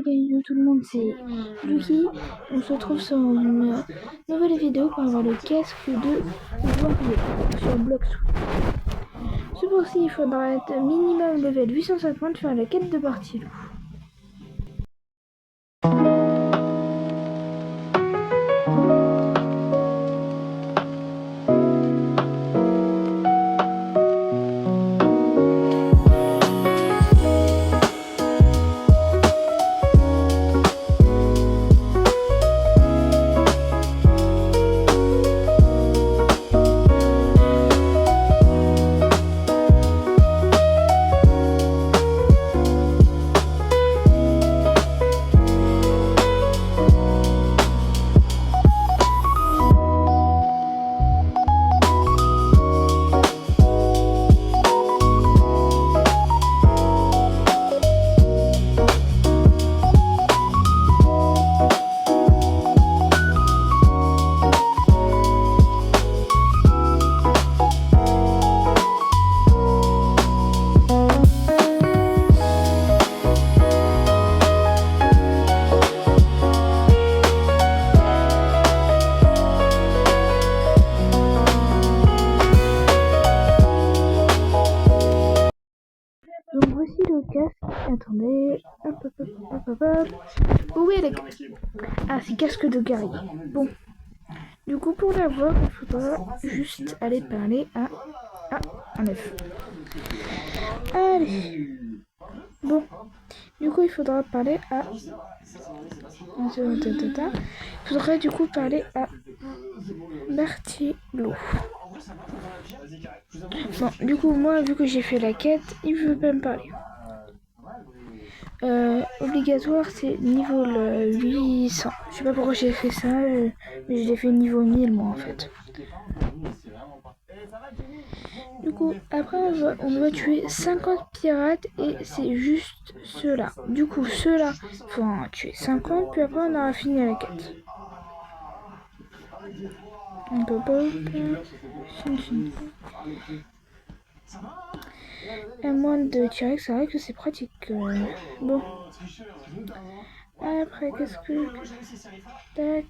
Gaïo tout le monde, c'est Lucky. On se retrouve sur une nouvelle vidéo pour avoir le casque de Wario sur Bloxroot. Ce pour-ci, il faudra être minimum level 850 faire la quête de partie loup. Donc voici le casque. Attendez. Où est le casque? Ah, c'est casque de guerrier. Bon. Du coup, pour l'avoir, il faudra juste aller parler à... Ah, enlève. Allez. Bon. Du coup, il faudra parler à... Il faudrait du coup parler à Berthelot. Bon, du coup, moi, vu que j'ai fait la quête, il veut pas me parler. Obligatoire, c'est niveau 800. Je sais pas pourquoi j'ai fait ça, mais je l'ai fait niveau 1000, moi, en fait. Du coup, après, on doit tuer 50 pirates, et c'est juste ceux-là. Du coup, ceux-là, il faut en tuer 50, puis après, on aura fini la quête. À moins de tirer, c'est vrai que c'est pratique. Bon. Après, qu'est-ce que... Tac.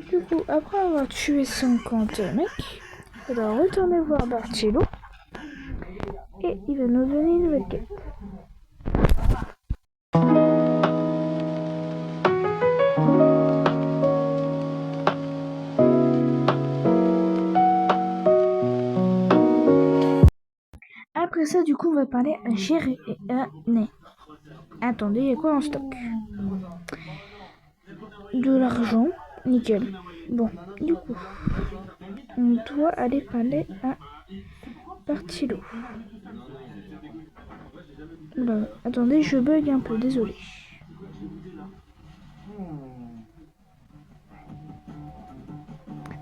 Du coup, après avoir tué 50 mecs, on va retourner voir Berthelot. Et il va nous donner une nouvelle quête. Après ça, du coup, on va parler à Jérémy. Attendez, il y a quoi en stock? De l'argent, nickel. Bon, du coup, on doit aller parler à Berthelot. Bah, attendez, je bug un peu, désolé.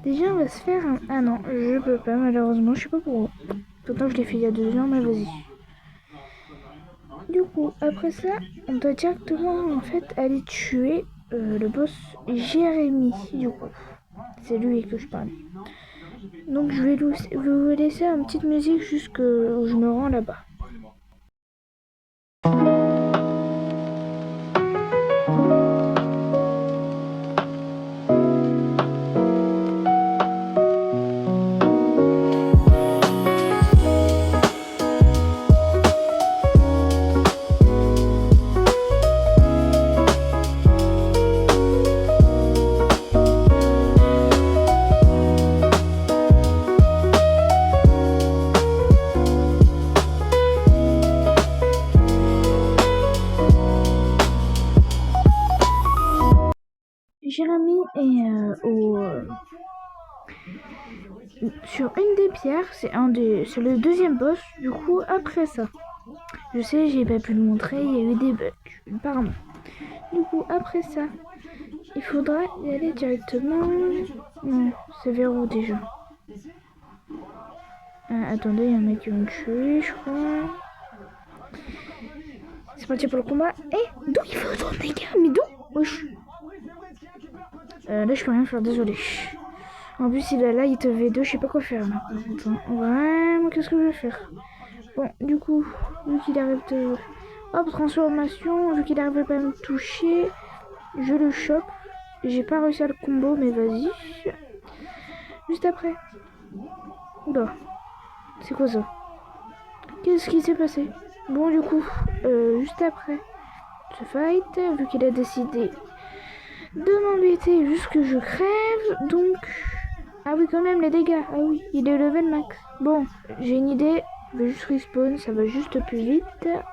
Déjà, on va se faire un... Ah non, je peux pas, malheureusement, je sais pas pourquoi. Pourtant, je l'ai fait il y a 2 ans, mais vas-y. Du coup, après ça, on doit directement, en fait, aller tuer le boss Jérémy, du coup. C'est lui que je parle. Donc, je vais vous laisser une petite musique jusqu'à où je me rends là-bas. Jérémy est sur une des pierres, c'est le deuxième boss. Du coup, après ça, je sais, j'ai pas pu le montrer, il y a eu des bugs, apparemment. Du coup, après ça, il faudra y aller directement. Non, c'est vers où déjà? Attendez, il y a un mec qui va me tuer, je crois. C'est parti pour le combat. Eh, d'où il faut autant de dégâts? Mais d'où? Wesh. Là, je peux rien faire, désolé. En plus, il a light V2, je sais pas quoi faire là. Attends, vraiment, qu'est-ce que je vais faire? Bon, du coup, vu qu'il arrête de Hop, transformation. Vu qu'il n'arrivait pas à me toucher, je le chope. J'ai pas réussi à le combo, mais vas-y. Juste après. Oula. C'est quoi ça? Qu'est-ce qui s'est passé? Bon, du coup, juste après ce fight, vu qu'il a décidé de m'embêter jusque je crève, donc... Ah oui, quand même, les dégâts. Ah oui, il est level max. Bon, j'ai une idée. Je vais juste respawn, ça va juste plus vite. Là.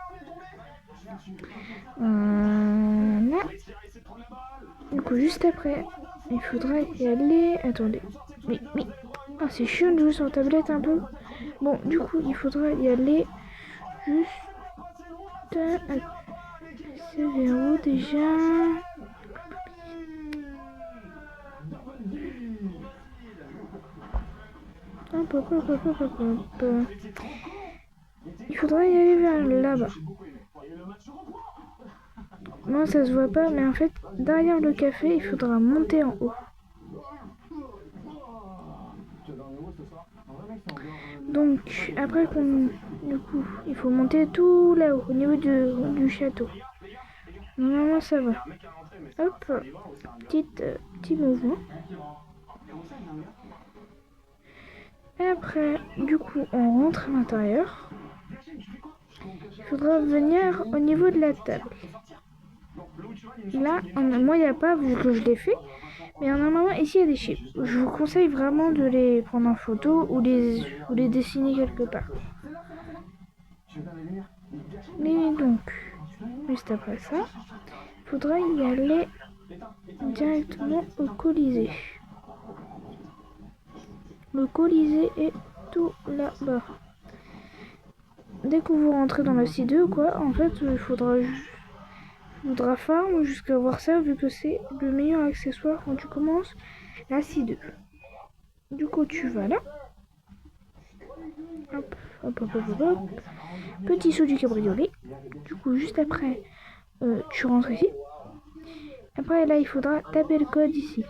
Du coup, juste après, il faudra y aller... Attendez. Mais... Ah, c'est chiant de jouer sur tablette un peu. Bon, du coup, il faudra y aller juste... C'est vers où déjà? Il faudrait y aller vers là-bas. Moi, ça se voit pas, mais en fait, derrière le café, il faudra monter en haut. Donc, après qu'on... Du coup, il faut monter tout là-haut, au niveau du château. Normalement, ça va. Hop, petit mouvement. Et après, du coup, on rentre à l'intérieur. Il faudra venir au niveau de la table. Là, moi, il n'y a pas, vu que je l'ai fait. Mais normalement, ici, il y a des chips. Je vous conseille vraiment de les prendre en photo ou les dessiner quelque part. Mais donc, juste après ça, il faudra y aller directement au Colisée. Le Colisée est tout là-bas. Dès que vous rentrez dans la C2, quoi, en fait, il faudra farm jusqu'à voir ça, vu que c'est le meilleur accessoire quand tu commences la C2. Du coup, tu vas là. Hop, hop, hop, hop, hop. Petit saut du cabriolet. Du coup, juste après, tu rentres ici. Après, là, il faudra taper le code ici.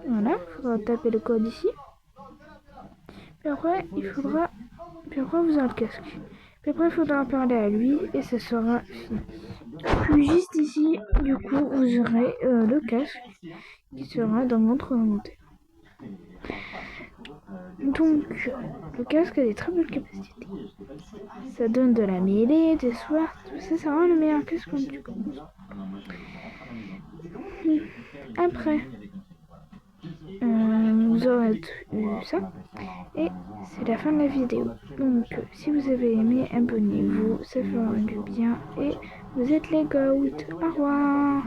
Voilà, il faudra taper le code ici. Puis après, Puis après, vous aurez le casque. Puis après, il faudra parler à lui et ça sera fini. Puis juste ici, du coup, vous aurez le casque qui sera dans votre inventaire. Donc, le casque a des très belles capacités. Ça donne de la mêlée, des swords, tout ça, c'est vraiment le meilleur casque quand tu commences. Après, vous aurez eu ça. Et c'est la fin de la vidéo. Donc, si vous avez aimé, abonnez-vous, ça fera du bien. Et vous êtes les GOAT. Au revoir.